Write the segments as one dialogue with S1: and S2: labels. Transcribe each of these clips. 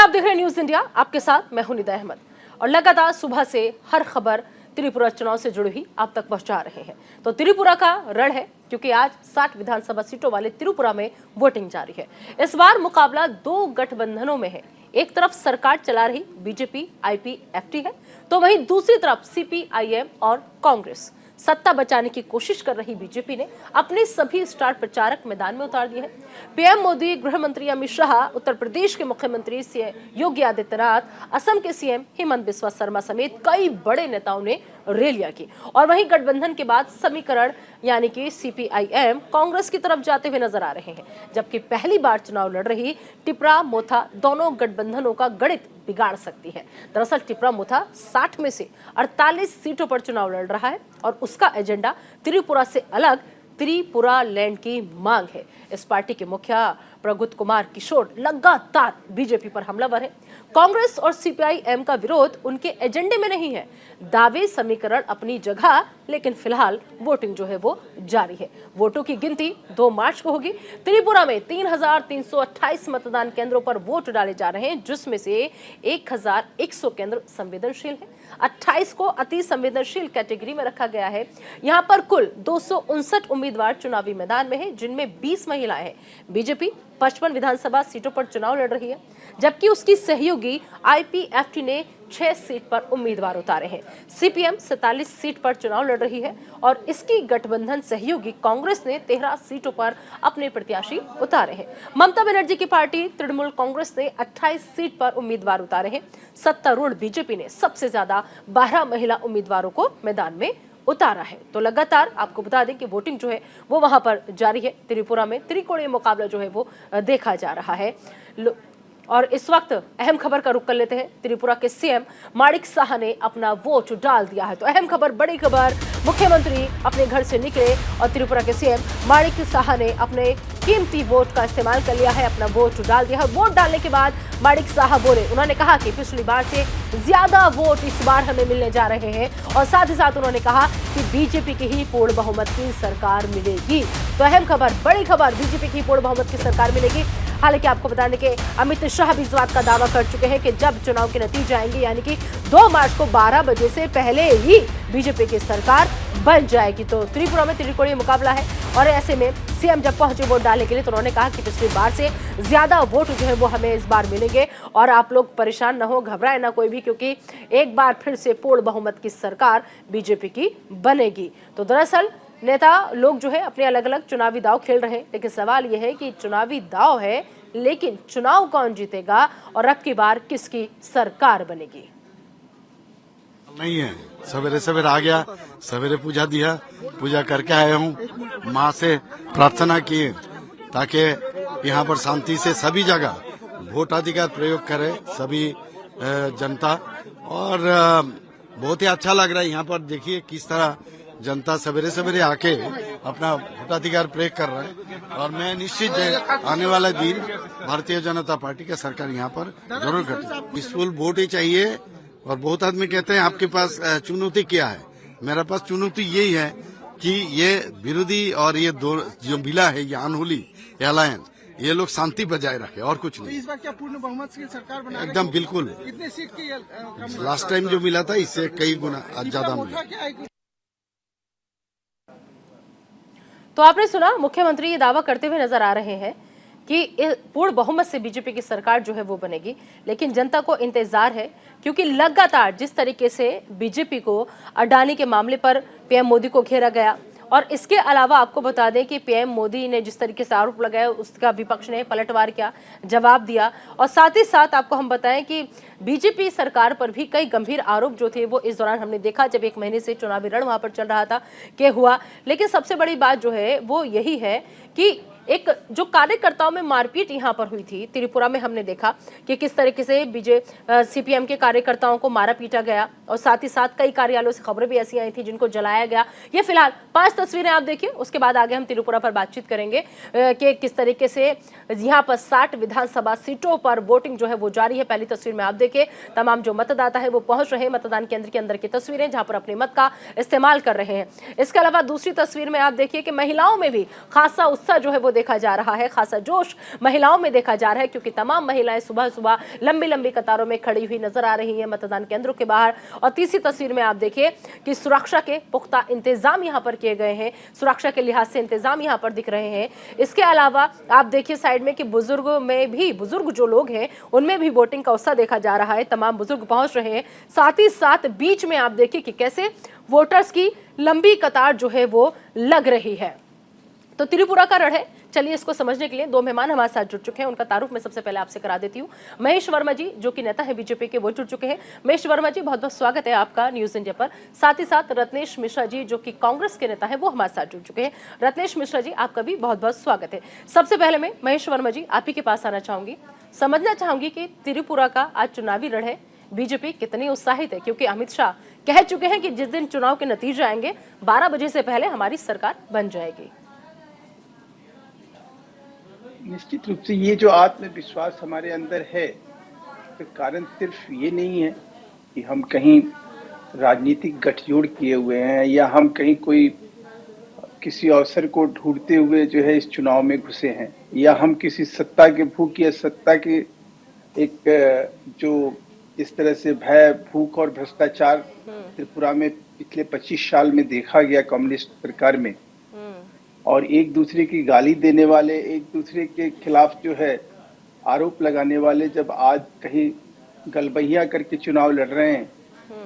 S1: आप देख रहे हैं न्यूज इंडिया, आपके साथ मैं हूं निदा अहमद और लगातार सुबह से हर खबर त्रिपुरा चुनाव से जुड़ी हुई आप तक पहुंचा रहे हैं। तो त्रिपुरा का रण है क्योंकि आज 60 विधानसभा सीटों वाले त्रिपुरा में वोटिंग जारी है। इस बार मुकाबला दो गठबंधनों में है। एक तरफ सरकार चला रही बीजेपी आईपीएफटी है, तो वहीं दूसरी तरफ सीपीआईएम और कांग्रेस। सत्ता बचाने की कोशिश कर रही बीजेपी ने अपने सभी स्टार प्रचारक मैदान में उतार दिए हैं। पीएम मोदी, गृह मंत्री अमित शाह, उत्तर प्रदेश के मुख्यमंत्री योगी आदित्यनाथ, असम के सीएम हेमंत बिस्वा शर्मा समेत कई बड़े नेताओं ने रैलियां की। और वहीं गठबंधन के बाद समीकरण यानी कि सीपीआईएम कांग्रेस की तरफ जाते हुए नजर आ रहे हैं, जबकि पहली बार चुनाव लड़ रही टिपरा मोथा दोनों गठबंधनों का गणित बिगाड़ सकती है। दरअसल टिपरा मोथा 60 में से 48 सीटों पर चुनाव लड़ रहा है और उसका एजेंडा त्रिपुरा से अलग त्रिपुरा लैंड की मांग है। इस पार्टी के मुखिया प्रगुत कुमार किशोर लगातार बीजेपी पर हमलावर है। कांग्रेस और सीपीआईएम का विरोध उनके एजेंडे में नहीं है। दावे समीकरण अपनी जगह, लेकिन फिलहाल वोटिंग जो है वो जारी है। वोटों की गिनती 2 मार्च को होगी। त्रिपुरा में 3328 मतदान केंद्रों पर वोट डाले जा रहे हैं, जिसमें से 1100 केंद्र संवेदनशील है। 28 को अति संवेदनशील कैटेगरी में रखा गया है। यहाँ पर कुल 259 उम्मीदवार चुनावी मैदान में है, जिनमें 20 महिलाएं हैं। बीजेपी 55 विधानसभा सीटों पर चुनाव लड़ रही है, जबकि उसकी सहयोगी आईपीएफटी ने 6 सीट पर उम्मीदवार उतारे हैं। सीपीएम 47 सीट पर चुनाव लड़ रही है और इसकी गठबंधन सहयोगी कांग्रेस ने 13 सीटों पर अपने प्रत्याशी उतारे हैं। ममता बनर्जी की पार्टी तृणमूल कांग्रेस ने 28 सीट पर उम्मीदवार उतारे हैं। सत्तारूढ़ बीजेपी ने सबसे ज्यादा 12 महिला उम्मीदवारों को मैदान में उतारा है। तो लगातार आपको बता दें कि वोटिंग जो है वो वहां पर जारी है। त्रिपुरा में त्रिकोणीय मुकाबला जो है वो देखा जा रहा है। और इस वक्त अहम खबर का रुख कर लेते हैं। त्रिपुरा के सीएम माणिक साहा ने अपना वोट डाल दिया है। तो अहम खबर, बड़ी खबर, मुख्यमंत्री अपने घर से निकले और त्रिपुरा के सीएम माणिक साहा ने अपने कीमती वोट का इस्तेमाल कर लिया है, अपना वोट डाल दिया है। वोट डालने के बाद माणिक साहा बोले, उन्होंने कहा कि पिछली बार से ज्यादा वोट इस बार हमें मिलने जा रहे हैं और साथ ही साथ उन्होंने कहा कि बीजेपी की ही पूर्ण बहुमत की सरकार मिलेगी। तो अहम खबर, बड़ी खबर, बीजेपी की पूर्ण बहुमत की सरकार मिलेगी। हालांकि आपको बताने के अमित शाह भी इस बात का दावा कर चुके हैं कि जब चुनाव के नतीजे आएंगे यानी कि 2 मार्च को 12 बजे से पहले ही बीजेपी की सरकार बन जाएगी। तो त्रिपुरा में त्रिकोणीय मुकाबला है और ऐसे में सीएम जब पहुंचे वोट डालने के लिए तो उन्होंने कहा कि पिछली बार से ज्यादा वोट जो है वो हमें इस बार मिलेंगे और आप लोग परेशान न हो, घबराए ना कोई भी, क्योंकि एक बार फिर से पूर्ण बहुमत की सरकार बीजेपी की बनेगी। तो दरअसल नेता लोग जो है अपने अलग अलग चुनावी दाव खेल रहे हैं, लेकिन सवाल यह है कि चुनावी दाव है, लेकिन चुनाव कौन जीतेगा और अब की बार किसकी सरकार बनेगी?
S2: नहीं है। सवेरे सवेरे आ गया, सवेरे पूजा करके आया हूँ। माँ से प्रार्थना की ताकि यहाँ पर शांति से सभी जगह वोटाधिकार प्रयोग करे सभी जनता। और बहुत ही अच्छा लग रहा है यहाँ पर। देखिए किस तरह जनता सवेरे सवेरे आके अपना वोटाधिकार प्रयोग कर रहा है और मैं निश्चित आने वाला दिन भारतीय जनता पार्टी का सरकार यहाँ पर जरूर करे। पीसफुल वोट ही चाहिए। और बहुत आदमी कहते हैं आपके पास चुनौती क्या है? मेरे पास चुनौती यही है कि ये विरोधी और ये दो जो मिला है, ये अनहोली अलायंस, ये लोग शांति बजाय रखे और कुछ नहीं।
S3: तो इस बार क्या पूर्ण बहुमत की सरकार बना?
S2: एकदम बिल्कुल।
S3: कितने सीट की?
S2: लास्ट टाइम जो मिला था इससे कई गुना ज्यादा मिला।
S1: तो आपने सुना, मुख्यमंत्री ये दावा करते हुए नजर आ रहे हैं कि पूर्ण बहुमत से बीजेपी की सरकार जो है वो बनेगी, लेकिन जनता को इंतजार है क्योंकि लगातार जिस तरीके से बीजेपी को अडानी के मामले पर पीएम मोदी को घेरा गया और इसके अलावा आपको बता दें कि पीएम मोदी ने जिस तरीके से आरोप लगाया उसका विपक्ष ने पलटवार किया, जवाब दिया। और साथ ही साथ आपको हम बताएं कि बीजेपी सरकार पर भी कई गंभीर आरोप जो थे वो इस दौरान हमने देखा जब 1 महीने से चुनावी रण वहां पर चल रहा था कि हुआ। लेकिन सबसे बड़ी बात जो है वो यही है कि एक जो कार्यकर्ताओं में मारपीट यहां पर हुई थी त्रिपुरा में, हमने देखा कि किस तरीके से सीपीएम के कार्यकर्ताओं को मारा पीटा गया और साथ ही साथ कई कार्यालयों से खबरें भी ऐसी आई थी जिनको जलाया गया। ये फिलहाल 5 तस्वीरें आप देखिए, उसके बाद आगे हम त्रिपुरा पर बातचीत करेंगे कि किस तरीके से यहाँ पर 60 विधानसभा सीटों पर वोटिंग जो है वो जारी है। पहली तस्वीर में आप देखिए तमाम जो मतदाता है वो पहुंच रहे हैं मतदान केंद्र के अंदर की तस्वीरें, जहां पर अपने मत का इस्तेमाल कर रहे हैं। इसके अलावा दूसरी तस्वीर में आप देखिए कि महिलाओं में भी खासा उत्साह जो है वो देखा जा रहा है, खासा जोश महिलाओं में देखा जा रहा है, क्योंकि तमाम महिलाएं सुबह सुबह लंबी लंबी कतारों में खड़ी हुई नजर आ रही हैं मतदान केंद्रों के बाहर। और तीसरी तस्वीर में आप देखिए कि सुरक्षा के पुख्ता इंतजाम यहां पर किए गए हैं, सुरक्षा के लिहाज से इंतजाम यहां पर दिख रहे हैं। इसके अलावा आप देखिए साइड में कि बुजुर्ग जो लोग हैं उनमें भी वोटिंग का उत्साह देखा जा रहा है, तमाम बुजुर्ग पहुंच रहे हैं। साथ ही साथ बीच में आप देखिए कि कैसे वोटर्स की लंबी कतार जो है वो लग रही है। तो त्रिपुरा का रण है, चलिए इसको समझने के लिए दो मेहमान हमारे साथ जुड़ चुके हैं, उनका तारुफ मैं सबसे पहले आपसे करा देती हूँ। महेश वर्मा जी जो कि नेता है बीजेपी के, वो जुड़ चुके हैं। महेश वर्मा जी, बहुत बहुत स्वागत है आपका न्यूज इंडिया पर। साथ ही साथ रत्नेश मिश्रा जी जो कि कांग्रेस के नेता है, वो हमारे साथ जुड़ चुके हैं। रत्नेश मिश्रा जी, आपका भी बहुत बहुत स्वागत है। सबसे पहले मैं महेश वर्मा जी आप ही के पास आना चाहूंगी, समझना चाहूंगी कि त्रिपुरा का आज चुनावी रण है, बीजेपी कितनी उत्साहित है, क्योंकि अमित शाह कह चुके हैं कि जिस दिन चुनाव के नतीजे आएंगे 12 बजे से पहले हमारी सरकार बन जाएगी।
S4: निश्चित रूप से ये जो आत्मविश्वास हमारे अंदर है, तो कारण सिर्फ ये नहीं है कि हम कहीं राजनीतिक गठजोड़ किए हुए हैं या हम कहीं कोई किसी अवसर को ढूंढते हुए जो है इस चुनाव में घुसे हैं, या हम किसी सत्ता के भूख या सत्ता के एक जो इस तरह से भय, भूख और भ्रष्टाचार त्रिपुरा में पिछले 25 साल में देखा गया कम्युनिस्ट सरकार में, और एक दूसरे की गाली देने वाले, एक दूसरे के खिलाफ जो है आरोप लगाने वाले जब आज कहीं गलबहिया करके चुनाव लड़ रहे हैं,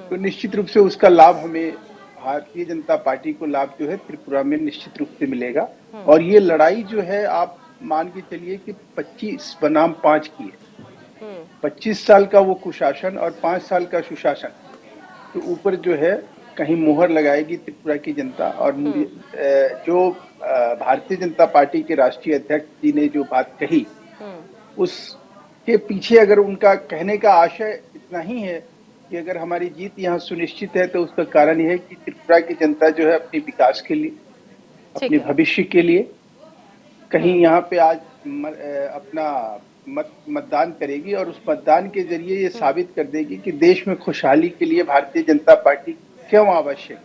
S4: तो निश्चित रूप से उसका लाभ हमें भारतीय जनता पार्टी को लाभ जो है त्रिपुरा में निश्चित रूप से मिलेगा। और ये लड़ाई जो है आप मान के चलिए कि 25 बनाम 5 की है। 25 साल का वो कुशासन और 5 साल का सुशासन के ऊपर जो है कहीं मोहर लगाएगी त्रिपुरा की जनता। और जो भारतीय जनता पार्टी के राष्ट्रीय अध्यक्ष जी ने जो बात कही, उसके पीछे अगर उनका कहने का आशय इतना ही है कि अगर हमारी जीत यहाँ सुनिश्चित है, तो उसका कारण यह है कि त्रिपुरा की जनता जो है अपने विकास के लिए, अपने भविष्य के लिए कहीं यहाँ पे आज अपना मतदान करेगी, और उस मतदान के जरिए ये साबित कर देगी कि देश में खुशहाली के लिए भारतीय जनता पार्टी क्यों आवश्यक।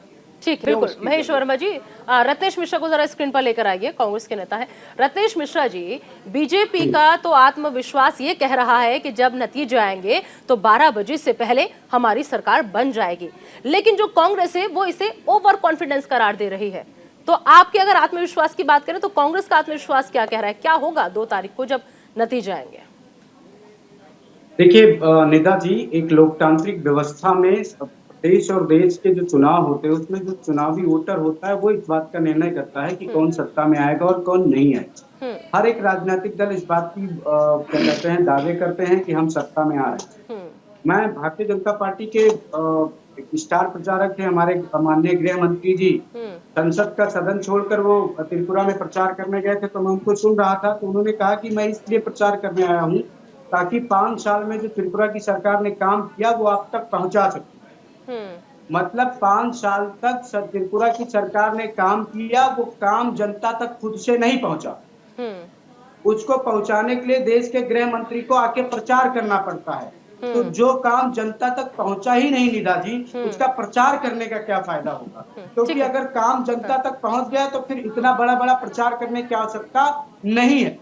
S1: ठीक, बिल्कुल महेश वर्मा जी। रत्नेश मिश्रा को जरा स्क्रीन पर लेकर आइए, कांग्रेस के नेता है। रत्नेश मिश्रा जी, बीजेपी का तो आत्मविश्वास ये कह रहा है कि जब नतीजे आएंगे तो 12 बजे से पहले हमारी सरकार बन जाएगी, लेकिन जो कांग्रेस है वो इसे ओवर कॉन्फिडेंस करार दे रही है। तो आपके अगर आत्मविश्वास की बात करें तो कांग्रेस का आत्मविश्वास क्या कह रहा है, क्या होगा 2 तारीख को जब नतीजे आएंगे?
S5: देखिए निदा जी, एक लोकतांत्रिक व्यवस्था में देश और देश के जो चुनाव होते हैं उसमें जो चुनावी वोटर होता है वो इस बात का निर्णय करता है कि कौन सत्ता में आएगा और कौन नहीं आएगा। हर एक राजनीतिक दल इस बात की क्या कहते हैं, दावे करते हैं कि हम सत्ता में आ रहे हैं। मैं भारतीय जनता पार्टी के स्टार प्रचारक थे हमारे माननीय गृह मंत्री जी, संसद का सदन छोड़कर वो त्रिपुरा में प्रचार करने गए थे, तो मैं उनको सुन रहा था। तो उन्होंने कहा कि मैं इसलिए प्रचार करने आया हूँ ताकि 5 साल में जो त्रिपुरा की सरकार ने काम किया वो आप तक पहुंचा सके। मतलब 5 साल तक त्रिपुरा की सरकार ने काम किया, वो काम जनता तक खुद से नहीं पहुंचा। उसको पहुंचाने के लिए देश के गृह मंत्री को आके प्रचार करना पड़ता है। तो जो काम जनता तक पहुंचा ही नहीं निदा जी, उसका प्रचार करने का क्या फायदा होगा? क्योंकि अगर काम जनता तक पहुंच गया तो फिर इतना बड़ा बड़ा प्रचार करने की आवश्यकता नहीं है।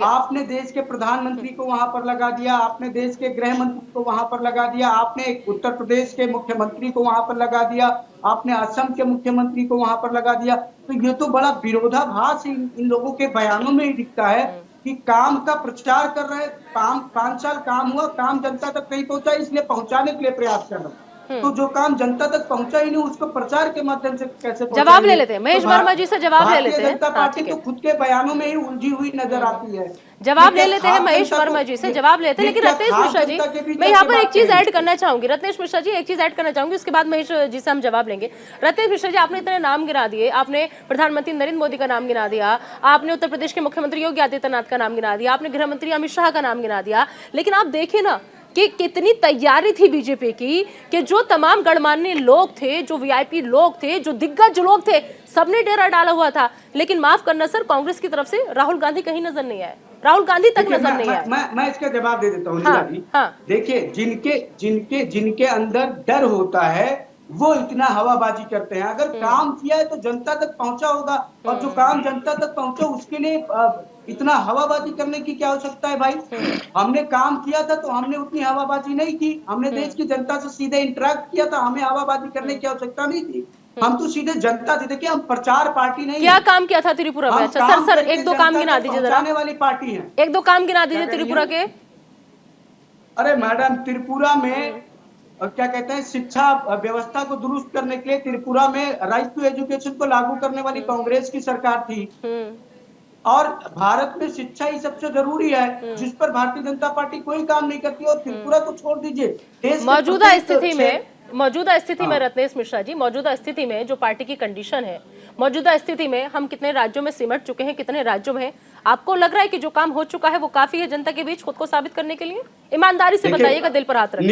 S5: आपने देश के प्रधानमंत्री को वहां पर लगा दिया, आपने देश के गृह मंत्री को वहां पर लगा दिया, आपने उत्तर प्रदेश के मुख्यमंत्री को वहां पर लगा दिया, आपने असम के मुख्यमंत्री को वहां पर लगा दिया। तो ये तो बड़ा विरोधाभास इन लोगों के बयानों में ही दिखता है कि काम का प्रचार कर रहे, 5 साल काम हुआ, काम जनता तक नहीं पहुंचा, इसलिए पहुंचाने के लिए प्रयास कर रहे हैं। तो जो काम जनता तक पहुंचा ही नहीं उसको प्रचार के माध्यम से कैसे
S1: जवाब ले लेते हैं? महेश वर्मा जी से जवाब ले लेते हैं।
S4: जनता पार्टी तो खुद के बयानों में ही उलझी हुई नजर आती है।
S1: जवाब ले लेते हैं महेश वर्मा जी से, जवाब लेते हैं। लेकिन रत्नेश मिश्रा जी, मैं यहाँ पर एक चीज ऐड करना चाहूंगी। रत्नेश मिश्रा जी, एक चीज ऐड करना चाहूंगी, उसके बाद महेश जी से हम जवाब लेंगे। रत्नेश मिश्रा जी, आपने इतने नाम गिरा दिए, आपने प्रधानमंत्री नरेंद्र मोदी का नाम गिरा दिया, आपने उत्तर प्रदेश के मुख्यमंत्री योगी आदित्यनाथ का नाम गिरा दिया, आपने गृह मंत्री अमित शाह का नाम गिरा दिया, लेकिन आप देखिए ना कि कितनी तैयारी थी बीजेपी की कि जो तमाम गणमान्य लोग थे, जो वीआईपी लोग थे, जो दिग्गज लोग थे, सबने डेरा डाला हुआ था। लेकिन माफ करना सर, कांग्रेस की तरफ से राहुल गांधी कहीं नजर नहीं आए, राहुल गांधी तक नजर नहीं आए।
S4: मैं इसका जवाब दे देता हूँ। देखिए, जिनके अंदर डर होता है
S5: वो इतना हवाबाजी करते हैं। अगर काम किया है तो जनता तक पहुंचा होगा, और जो काम जनता तक पहुंचा उसके लिए इतना हवाबाजी करने की क्या आवश्यकता है भाई? हमने काम किया था तो हमने उतनी हवाबाजी नहीं की, हमने देश की जनता से सीधे इंटरेक्ट किया था, हमें हवाबाजी करने की आवश्यकता नहीं थी। हम तो सीधे जनता थे। देखिए, हम प्रचार पार्टी नहीं
S1: क्या
S5: है।
S1: काम किया था त्रिपुरा में?
S5: हम
S1: अच्छा
S5: काम
S1: सर
S5: करके
S1: एक दो काम
S5: जनता
S1: गिना
S5: तक
S1: दीजिए जरा,
S5: पहुंचाने वाली पार्टी है।
S1: एक दो काम गिना दीजिए
S5: क्या कह रही
S1: त्रिपुरा
S5: हैं?
S1: के।
S5: अरे मैडम, त्रिपुरा में क्या कहते हैं, शिक्षा व्यवस्था को दुरुस्त करने के लिए त्रिपुरा में राइट टू एजुकेशन को लागू करने वाली कांग्रेस की सरकार थी। और भारत में शिक्षा ही सबसे जरूरी है, जिस पर भारतीय जनता पार्टी कोई काम नहीं करती। और त्रिपुरा को छोड़ दीजिए, देश के
S1: मौजूदा
S5: प्रत्येक
S1: स्थिति में
S5: हाँ।
S1: रत्नेश मिश्रा जी, मौजूदा स्थिति में जो पार्टी की कंडीशन है, मौजूदा स्थिति में हम कितने राज्यों में सिमट चुके हैं, कितने राज्यों में हैं? आपको लग रहा है कि जो काम हो चुका है वो काफी है जनता के बीच खुद को साबित करने के लिए? ईमानदारी से बताइएगा, दिल पर हाथ रखिए।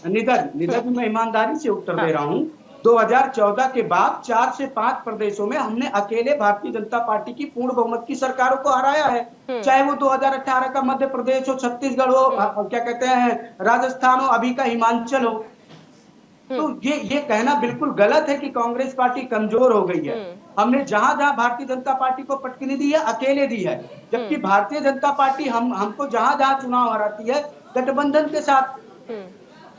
S5: निदा जी मैं ईमानदारी से उत्तर दे रहा हूँ। 2014 के बाद 4 से 5 प्रदेशों में हमने अकेले भारतीय जनता पार्टी की पूर्ण बहुमत की सरकारों को हराया है। चाहे वो 2018 का मध्य प्रदेश हो, छत्तीसगढ़ हो, क्या कहते हैं राजस्थान हो, अभी का हिमाचल हो। तो ये कहना बिल्कुल गलत है कि कांग्रेस पार्टी कमजोर हो गई है। हमने जहां जहां भारतीय जनता पार्टी को पटकनी दी है, अकेले दी है। जबकि भारतीय जनता पार्टी हमको जहां जहां चुनाव हराती है, गठबंधन के साथ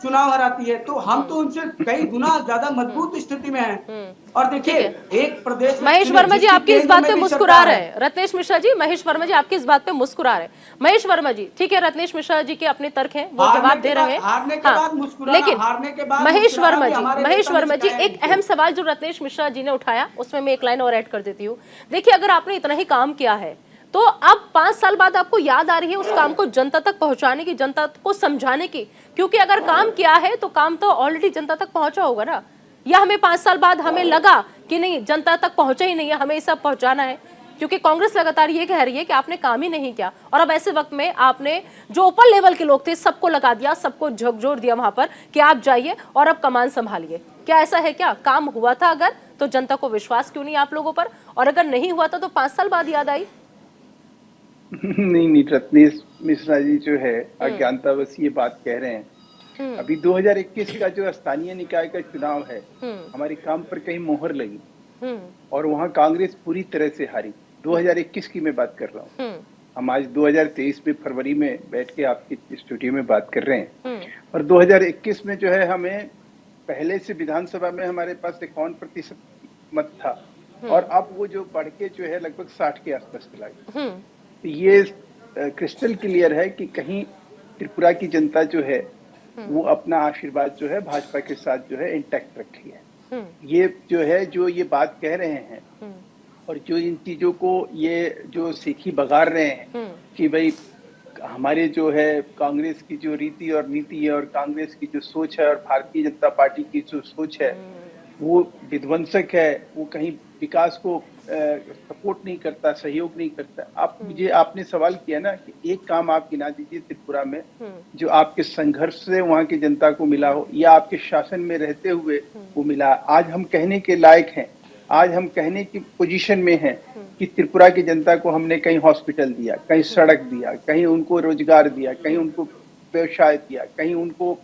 S5: चुनाव हराती है। तो हम तो उनसे कई गुना ज्यादा मजबूत स्थिति में हैं। और देखिए, एक प्रदेश में
S1: महेश वर्मा जी आपकी इस बात पे मुस्कुरा रहे हैं। रत्नेश मिश्रा जी, महेश वर्मा जी आपकी इस बात पे मुस्कुरा रहे हैं। महेश वर्मा जी, ठीक है, रत्नेश मिश्रा जी के अपने तर्क हैं, वो जवाब दे रहे हैं। लेकिन महेश वर्मा जी एक अहम सवाल जो रत्नेश मिश्रा जी ने उठाया, उसमें मैं एक लाइन और ऐड कर देती हूँ। देखिए, अगर आपने इतना ही काम किया है तो अब 5 साल बाद आपको याद आ रही है उस काम को जनता तक पहुंचाने की, जनता को समझाने की, क्योंकि अगर काम किया है तो काम तो ऑलरेडी जनता तक पहुंचा होगा ना। या हमें 5 साल बाद हमें लगा कि नहीं, जनता तक पहुंचा ही नहीं है, हमें ये सब पहुंचाना है, क्योंकि कांग्रेस लगातार ये कह रही है कि आपने काम ही नहीं किया। और अब ऐसे वक्त में आपने जो ऊपर लेवल के लोग थे सबको लगा दिया, सबको झकझोर दिया वहां पर कि आप जाइए और अब कमान संभालिए। क्या ऐसा है? क्या काम हुआ था अगर, तो जनता को विश्वास क्यों नहीं आप लोगों पर? और अगर नहीं हुआ था तो 5 साल बाद याद आई?
S4: नहीं, रत्नेश मिश्रा जी जो है अज्ञानतावश ये बात कह रहे हैं। अभी 2021 का जो स्थानीय निकाय का चुनाव है, हमारे काम पर कहीं मोहर लगी और वहां कांग्रेस पूरी तरह से हारी। 2021 की मैं बात कर रहा हूँ। हम आज 2023 में फरवरी में बैठ के आपकी स्टूडियो में बात कर रहे हैं। और 2021 में जो है, हमें पहले से विधानसभा में हमारे पास 51% मत था, और अब वो जो बढ़ के जो है लगभग 60 के आसपास चला गया। ये क्रिस्टल क्लियर है कि कहीं त्रिपुरा की जनता जो है वो अपना आशीर्वाद जो है भाजपा के साथ जो है इंटैक्ट रखी है। ये जो है, जो ये बात कह रहे हैं और जो इन चीजों को ये जो सीखी बघार रहे हैं कि भाई हमारे जो है कांग्रेस की जो रीति और नीति है और कांग्रेस की जो सोच है और भारतीय जनता पार्टी की जो सोच है वो विध्वंसक है, वो कहीं विकास को सपोर्ट नहीं करता, सहयोग नहीं करता। आपने सवाल किया ना कि एक काम आप गिना दीजिए त्रिपुरा में जो आपके संघर्ष से वहां की जनता को मिला हो या आपके शासन में रहते हुए वो मिला। आज हम कहने के लायक हैं, आज हम कहने की पोजीशन में हैं कि त्रिपुरा की जनता को हमने कहीं हॉस्पिटल दिया, कहीं सड़क दिया, कहीं उनको रोजगार दिया, कहीं उनको व्यवसाय दिया, कहीं उनको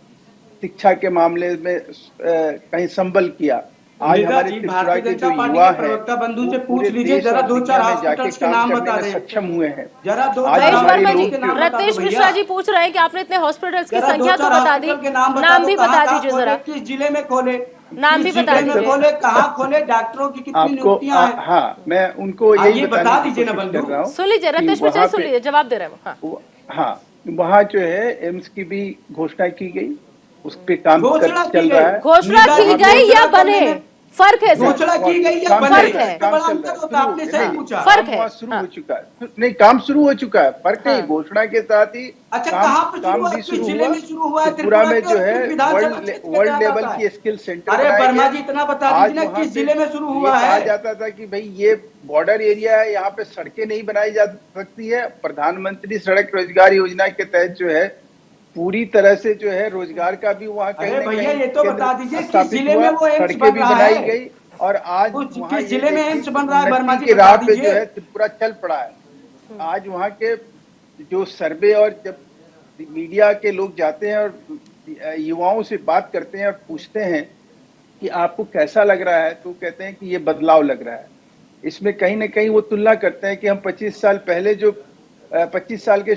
S4: शिक्षा के मामले में कहीं संबल किया। आज हमारे त्रिपुरा के जो युवा है,
S5: बंधु से पूछ लीजिए जरा, 2-4 हॉस्पिटल्स के नाम बता दें,
S4: सक्षम हुए हैं।
S5: जरा
S1: महेश वर्मा जी, रत्नेश मिश्रा जी पूछ रहे हैं कि आपने इतने हॉस्पिटल्स की संख्या तो बता दी, नाम भी बता दीजिए जरा।
S5: किस जिले में खोले,
S1: नाम भी बता दीजिए,
S5: खोले, कहाँ खोले, डॉक्टरों की कितनी नियुक्तियां हैं?
S4: हाँ, मैं उनको यही
S5: बता दीजिए ना बंधु।
S1: सुन लीजिए, रत्नेश मिश्रा सुन लीजिए, जवाब दे रहे हैं।
S4: हाँ, वहाँ जो है एम्स की भी घोषणा की गई, उस पे काम चल रहा है।
S1: घोषणा की गई या बने, फर्क है,
S5: घोषणा की गई या
S1: फर्क है,
S5: आपने सही पूछा,
S1: फर्क है,
S4: शुरू हो चुका है। नहीं, काम शुरू हो चुका है, फर्क नहीं, घोषणा के साथ ही काम भी शुरू हुआ। त्रिपुरा में जो है वर्ल्ड लेवल की स्किल सेंटर,
S5: अरे वर्मा जी इतना बता दीजिए ना किस जिले में शुरू हुआ है?
S4: कहा जाता था कि भाई ये बॉर्डर एरिया है, यहाँ पे सड़कें नहीं बनाई जा सकती है। प्रधानमंत्री सड़क रोजगार योजना के तहत जो है पूरी तरह से जो है रोजगार का भी वहाँ कहीं ना
S5: भैया ये तो बता दीजिए किस जिले में वो एम्स
S4: सड़कें
S5: बन
S4: भी
S5: रहा
S4: बनाई
S5: है?
S4: गई और आज
S5: किस जिले में एम्स बन रहा है वर्मा जी,
S4: की राह पे जो है त्रिपुरा चल पड़ा है। आज वहाँ के जो सर्वे और जब मीडिया के लोग जाते हैं और युवाओं से बात करते हैं और पूछते हैं कि आपको कैसा लग रहा है, तो कहते हैं कि ये बदलाव लग रहा है। इसमें कहीं ना कहीं वो तुलना करते हैं कि हम 25 साल पहले जो 25 साल के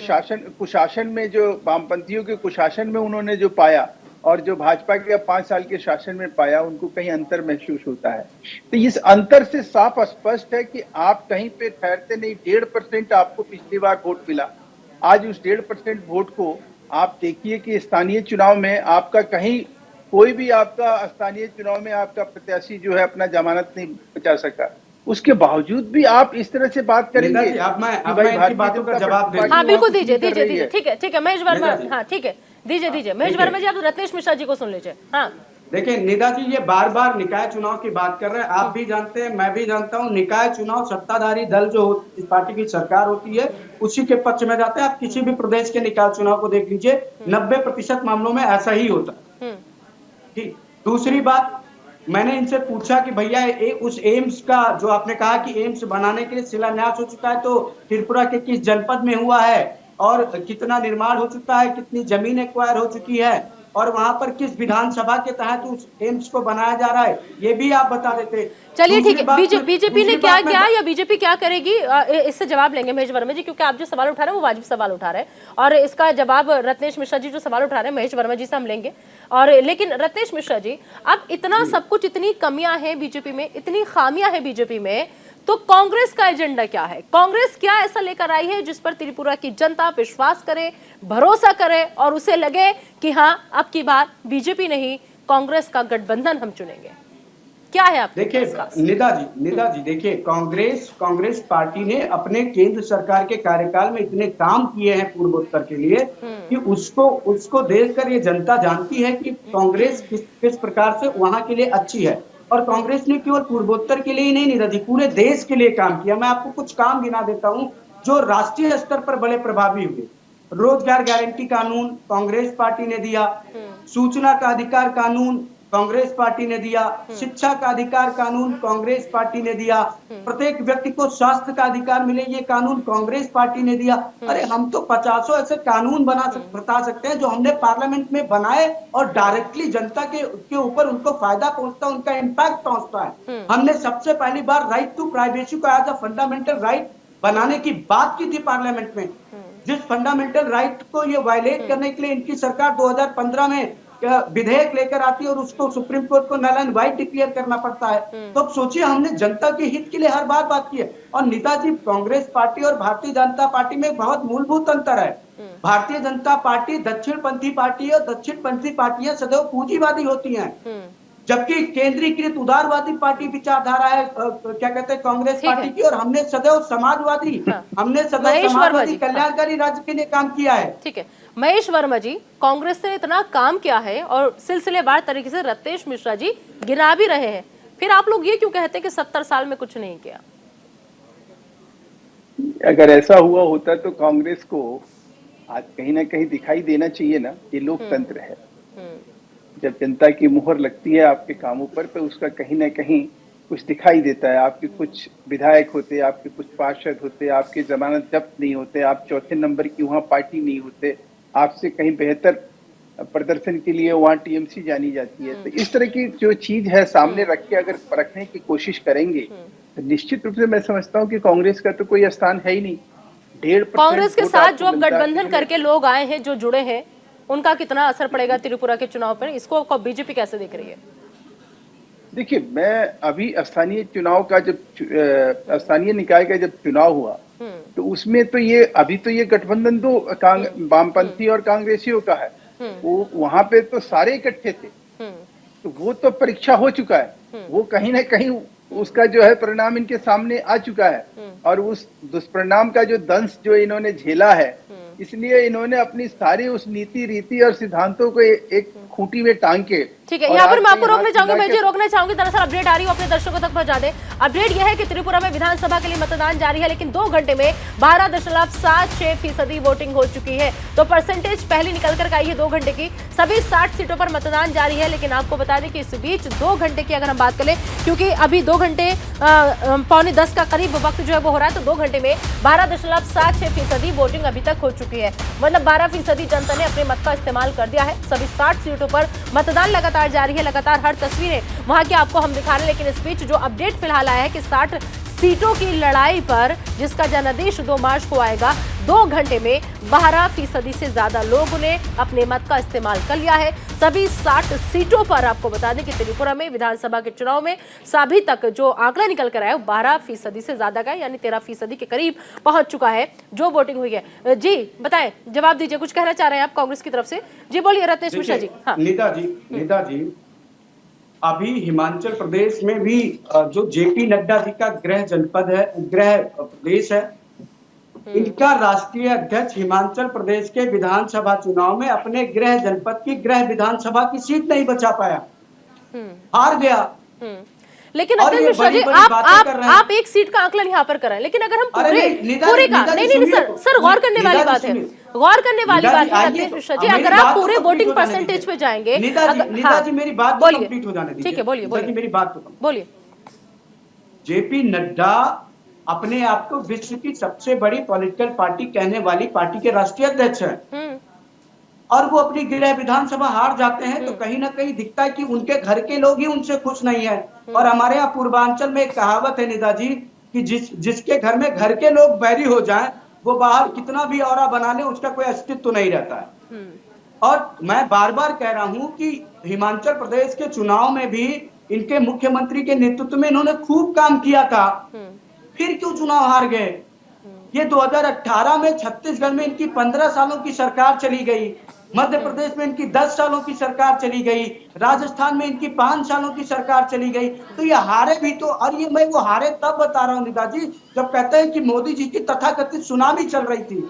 S4: कुशासन में जो वामपंथियों के कुशासन में उन्होंने जो पाया और जो भाजपा के 5 साल के शासन में पाया, उनको कहीं अंतर महसूस होता है। तो इस अंतर से साफ स्पष्ट है कि आप कहीं पे ठहरते नहीं। 1.5% आपको पिछली बार वोट मिला। आज उस 1.5% वोट को आप देखिए कि स्थानीय चुनाव में आपका कहीं कोई भी आपका स्थानीय चुनाव में आपका प्रत्याशी जो है अपना जमानत नहीं बचा सका। उसके बावजूद भी आप इस तरह से बात करेंगे।
S5: अब मैं इनकी बातों का जवाब दे।
S1: हाँ बिल्कुल दीजिए, ठीक है महेश वर्मा, हाँ ठीक है दीजिए महेश वर्मा जी, आप रत्नेश मिश्रा जी को सुन लीजिए। हाँ
S5: देखिए निदा जी, ये बार बार निकाय चुनाव की बात कर रहे हैं। आप भी जानते हैं, मैं भी जानता हूं, निकाय चुनाव सत्ताधारी दल जो इस पार्टी की सरकार होती है उसी के पक्ष में जाते हैं। आप किसी भी प्रदेश के निकाय चुनाव को देख लीजिए, 90% मामलों में ऐसा ही होता है। ठीक, दूसरी बात, मैंने इनसे पूछा कि भैया उस एम्स का जो आपने कहा कि एम्स बनाने के लिए शिलान्यास हो चुका है, तो त्रिपुरा के किस जनपद में हुआ है और कितना निर्माण हो चुका है, कितनी जमीन एक्वायर हो चुकी है और वहां पर किस विधानसभा के तहत उस एम्स को बनाया जा रहा है, ये भी आप बता देते।
S1: चलिए ठीक है, बीजेपी ने क्या किया या बीजेपी क्या करेगी, इससे जवाब लेंगे महेश वर्मा जी, क्योंकि आप जो सवाल उठा रहे हैं वो वाजिब सवाल उठा रहे हैं और इसका जवाब रत्नेश मिश्रा जी जो सवाल उठा रहे हैं महेश वर्मा जी से हम लेंगे। और लेकिन रत्नेश मिश्रा जी, अब इतना सब कुछ, इतनी कमियां हैं बीजेपी में, इतनी खामियां हैं बीजेपी में, तो कांग्रेस का एजेंडा क्या है? कांग्रेस क्या ऐसा लेकर आई है जिस पर त्रिपुरा की जनता विश्वास करे, भरोसा करे और उसे लगे कि हाँ अब की बार बीजेपी नहीं कांग्रेस का गठबंधन हम चुनेंगे? क्या है आपके?
S5: देखिए निदा जी देखिए, कांग्रेस पार्टी ने अपने केंद्र सरकार के कार्यकाल में इतने काम किए हैं पूर्वोत्तर के लिए कि उसको देखकर ये जनता जानती है कि कांग्रेस किस प्रकार से वहां के लिए अच्छी है। और कांग्रेस ने केवल पूर्वोत्तर के लिए ही नहीं निदा जी, पूरे देश के लिए काम किया। मैं आपको कुछ काम गिना देता हूं जो राष्ट्रीय स्तर पर बड़े प्रभावी हुए। रोजगार गारंटी कानून कांग्रेस पार्टी ने दिया, सूचना का अधिकार कानून कांग्रेस पार्टी ने दिया, शिक्षा का अधिकार कानून कांग्रेस पार्टी ने दिया, प्रत्येक व्यक्ति को स्वास्थ्य का अधिकार मिले ये कानून कांग्रेस पार्टी ने दिया। अरे हम तो 50 ऐसे कानून बता सकते हैं जो हमने पार्लियामेंट में बनाए और डायरेक्टली जनता के ऊपर उनको फायदा पहुंचता, उनका इम्पैक्ट पहुंचता है। हमने सबसे पहली बार राइट टू प्राइवेसी को एज अ फंडामेंटल राइट बनाने की बात की थी पार्लियामेंट में। जिस फंडामेंटल राइट को ये वायलेट करने के लिए इनकी सरकार 2015 में विधेयक लेकर आती है और उसको सुप्रीम कोर्ट को नल एंड वाइट डिक्लेयर करना पड़ता है। तो अब सोचिए, हमने जनता के हित के लिए हर बात की है। और नेताजी, कांग्रेस पार्टी और भारतीय जनता पार्टी में बहुत मूलभूत अंतर है। भारतीय जनता पार्टी दक्षिणपंथी पार्टी है और दक्षिणपंथी पार्टियां सदैव पूंजीवादी होती हैं, जबकि केंद्रीकृत उदारवादी पार्टी विचारधारा है क्या कहते हैं कांग्रेस पार्टी की। और हमने सदैव समाजवादी, हमने सदैव समाजवादी कल्याणकारी राज्य के लिए काम किया है।
S1: ठीक है महेश वर्मा जी, कांग्रेस ने इतना काम किया है और सिलसिलेवार तरीके से रत्नेश मिश्रा जी गिरा भी रहे हैं, फिर आप लोग ये क्यों कहते हैं कि 70 साल में कुछ नहीं किया?
S4: अगर ऐसा हुआ होता तो कांग्रेस को आज कहीं ना कहीं दिखाई देना चाहिए ना, ये लोकतंत्र है। जब जनता की मुहर लगती है आपके कामों पर तो उसका कहीं ना कहीं कुछ दिखाई देता है। आपके कुछ विधायक होते, आपके कुछ पार्षद होते, आपके जमानत जब्त नहीं होते, आप चौथे नंबर की वहाँ पार्टी नहीं होते, आपसे कहीं बेहतर प्रदर्शन के लिए वहाँ टीएमसी जानी जाती है। तो इस तरह की जो चीज है सामने रख के अगर परखने की कोशिश करेंगे तो निश्चित रूप से मैं समझता हूँ कि कांग्रेस का तो कोई स्थान है ही नहीं। 1.5%
S1: कांग्रेस के साथ जो अब गठबंधन करके लोग आए हैं, जो जुड़े हैं, उनका कितना असर पड़ेगा त्रिपुरा के चुनाव पर? इसको बीजेपी कैसे देख रही है?
S4: देखिए, मैं अभी स्थानीय चुनाव का जब स्थानीय निकाय का जब चुनाव हुआ तो उसमें तो ये अभी तो ये गठबंधन तो वामपंथी और कांग्रेसियों का है। वो वहां पे तो सारे इकट्ठे थे, तो वो तो परीक्षा हो चुका है। वो कहीं ना कहीं उसका जो है परिणाम इनके सामने आ चुका है और उस दुष्परिणाम का जो दंश जो इन्होंने झेला है, इसलिए इन्होंने अपनी सारी उस नीति रीति और सिद्धांतों को एक खूंटी में टांग के।
S1: ठीक है, यहाँ पर मैं आपको रोकना चाहूंगी, मैं रोकना चाहूंगी। दरअसल अपडेट आ रही है, अपने दर्शकों तक पहुंचा दे। अपडेट यह है कि त्रिपुरा में विधानसभा के लिए मतदान जारी है, लेकिन 2 घंटे में 12.76% वोटिंग हो चुकी है। तो परसेंटेज पहली निकल कर आई है 2 घंटे की। सभी 60 सीटों पर मतदान जारी है, लेकिन आपको बता दें कि इस बीच 2 घंटे की अगर हम बात करें, क्योंकि अभी 2 घंटे 9:45 का करीब वक्त जो है वो हो रहा है, तो 2 घंटे में 12.76% वोटिंग अभी तक हो चुकी है। मतलब 12% जनता ने अपने मत का इस्तेमाल कर दिया है। सभी 60 सीटों पर मतदान लगातार लगातार जारी है, लगातार हर तस्वीरें वहां की आपको हम दिखा रहे हैं। लेकिन इस बीच जो अपडेट फिलहाल आया है कि 60 सीटों की लड़ाई पर जिसका जनादेश 2 मार्च को आएगा, 2 घंटे में 12% से ज्यादा लोगों ने अपने मत का इस्तेमाल कर लिया है। सभी 60 सीटों पर आपको बता दें कि त्रिपुरा में विधानसभा के चुनाव में अभी तक जो आंकड़ा निकल कर आया है 12% से ज्यादा का, यानी 13% के करीब पहुंच चुका है जो वोटिंग हुई है। जी बताएं, जवाब दीजिए, कुछ कहना चाह रहे हैं आप कांग्रेस की तरफ से? जी बोलिए रत्नेश मिश्रा जी। हाँ
S5: निदा जी, अभी हिमाचल प्रदेश में भी जो जेपी नड्डा जी का गृह जनपद है, गृह प्रदेश है, इनका राष्ट्रीय अध्यक्ष हिमाचल प्रदेश के विधानसभा चुनाव में अपने गृह जनपद की गृह विधानसभा की सीट नहीं बचा पाया, हार गया।
S1: लेकिन रत्नेश मिश्रा जी, आप एक सीट का आकलन यहाँ पर कराएं, लेकिन अगर हम पूरे का नहीं सर गौर करने वाली बात है, गौर करने वाली बात है रत्नेश मिश्रा जी। अगर आप पूरे वोटिंग परसेंटेज पे जाएंगे,
S5: निदा जी मेरी बात तो कंप्लीट हो जाने दीजिए।
S1: ठीक है, बोलिए
S5: मेरी बात तो
S1: बोलिए।
S5: जेपी नड्डा अपने आप को विश्व की सबसे बड़ी पॉलिटिकल पार्टी कहने वाली पार्टी के राष्ट्रीय अध्यक्ष है, और वो अपनी गृह विधानसभा हार जाते हैं, तो कहीं ना कहीं दिखता है कि उनके घर के लोग ही उनसे खुश नहीं है। और हमारे यहाँ पूर्वांचल में एक कहावत है निदा जी कि जिसके घर में घर के लोग बैरी हो जाएं, वो बाहर कितना भी औरा बना ले, उसका कोई अस्तित्व नहीं रहता है। और मैं बार बार कह रहा हूं कि हिमाचल प्रदेश के चुनाव में भी इनके मुख्यमंत्री के नेतृत्व में इन्होंने खूब काम किया था, फिर क्यों चुनाव हार गए? ये 2018 में छत्तीसगढ़ में इनकी 15 सालों की सरकार चली गई, मध्य प्रदेश में इनकी 10 सालों की सरकार चली गई, राजस्थान में इनकी 5 सालों की सरकार चली गई, तो ये हारे भी तो। और ये मैं वो हारे तब बता रहा हूँ निदा जी, जब कहते हैं कि मोदी जी की तथाकथित सुनामी चल रही थी,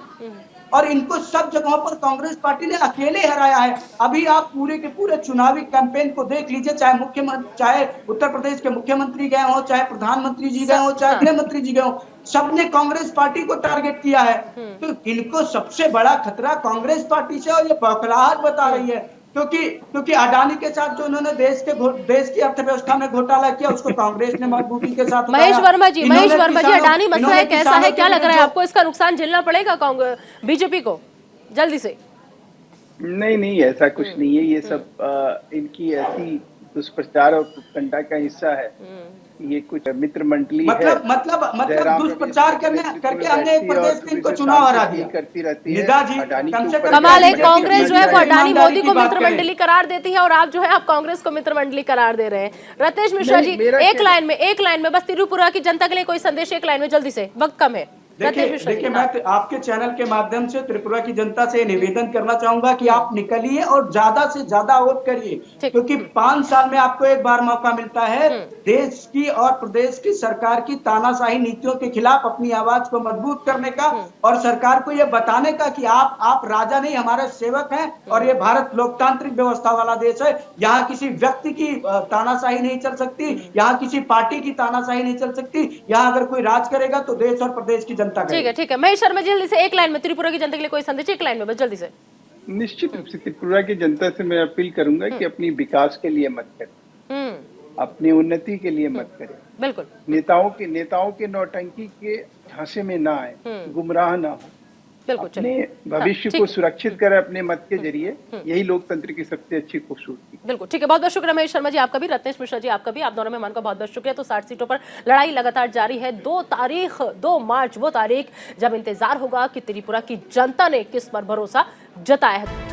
S5: और इनको सब जगहों पर कांग्रेस पार्टी ने अकेले हराया है। अभी आप पूरे के पूरे चुनावी कैंपेन को देख लीजिए, चाहे उत्तर प्रदेश के मुख्यमंत्री गए हो, चाहे प्रधानमंत्री जी गए हो, चाहे गृह मंत्री जी गए हो, सबने कांग्रेस पार्टी को टारगेट किया है। तो इनको सबसे बड़ा खतरा कांग्रेस पार्टी से, और ये बौखलाहट बता रही है, क्योंकि अडानी के साथ जो उन्होंने देश की अर्थव्यवस्था में घोटाला किया, उसको कांग्रेस ने मजबूती के साथ
S1: महेश वर्मा जी, अडानी मसला है, कैसा है, क्या लग रहा है आपको? इसका नुकसान झेलना पड़ेगा बीजेपी को जल्दी से?
S4: नहीं, ऐसा कुछ नहीं है। ये सब इनकी ऐसी दुष्प्रचार और प्रोपेगेंडा का हिस्सा है। ये कुछ मित्र मंडली
S5: मतलब दुष्प्रचार करके हमने एक प्रदेश में इनको चुनाव हरा दिया
S4: करती रहती
S5: है।
S1: कमाल है, कांग्रेस जो है वो अडानी मोदी को मित्र मंडली करार देती है, और आप जो है आप कांग्रेस को मित्र मंडली करार दे रहे हैं। रत्नेश मिश्रा जी, एक लाइन में बस त्रिपुरा की जनता के लिए कोई संदेश, एक लाइन में जल्दी से, वक्त कम है।
S5: देखिए मैं आपके चैनल के माध्यम से त्रिपुरा की जनता से निवेदन करना चाहूंगा कि आप निकलिए और ज्यादा से ज्यादा वोट करिए, क्योंकि 5 साल में आपको एक बार मौका मिलता है देश की और प्रदेश की सरकार की तानाशाही नीतियों के खिलाफ अपनी आवाज को मजबूत करने का, और सरकार को यह बताने का कि आप राजा नहीं, हमारे सेवक हैं, और ये भारत लोकतांत्रिक व्यवस्था वाला देश है। यहाँ किसी व्यक्ति की तानाशाही नहीं चल सकती, यहाँ किसी पार्टी की तानाशाही नहीं चल सकती। यहाँ अगर कोई राज करेगा तो देश और प्रदेश की
S1: ठीक है। महेश शर्मा जी, जल्दी से एक लाइन में त्रिपुरा की जनता के लिए कोई संदेश, एक लाइन में बस जल्दी से।
S4: निश्चित रूप से त्रिपुरा की जनता से मैं अपील करूंगा कि अपनी विकास के लिए मत करें, अपनी उन्नति के लिए मत करें। बिल्कुल, नेताओं के नौटंकी के झांसे में ना आए, गुमराह ना हो, अपने भविष्य को सुरक्षित करें अपने मत के जरिए। यही लोकतंत्र की सबसे अच्छी खूबसूरती। बिल्कुल ठीक है, बहुत बहुत शुक्रिया महेश शर्मा जी, आपका भी, रत्नेश मिश्रा जी आपका भी, आप दोनों मेहमान का बहुत बहुत शुक्रिया। तो 60 सीटों पर लड़ाई लगातार जारी है। 2 मार्च वो तारीख जब इंतजार होगा कि त्रिपुरा की जनता ने किस पर भरोसा जताया है।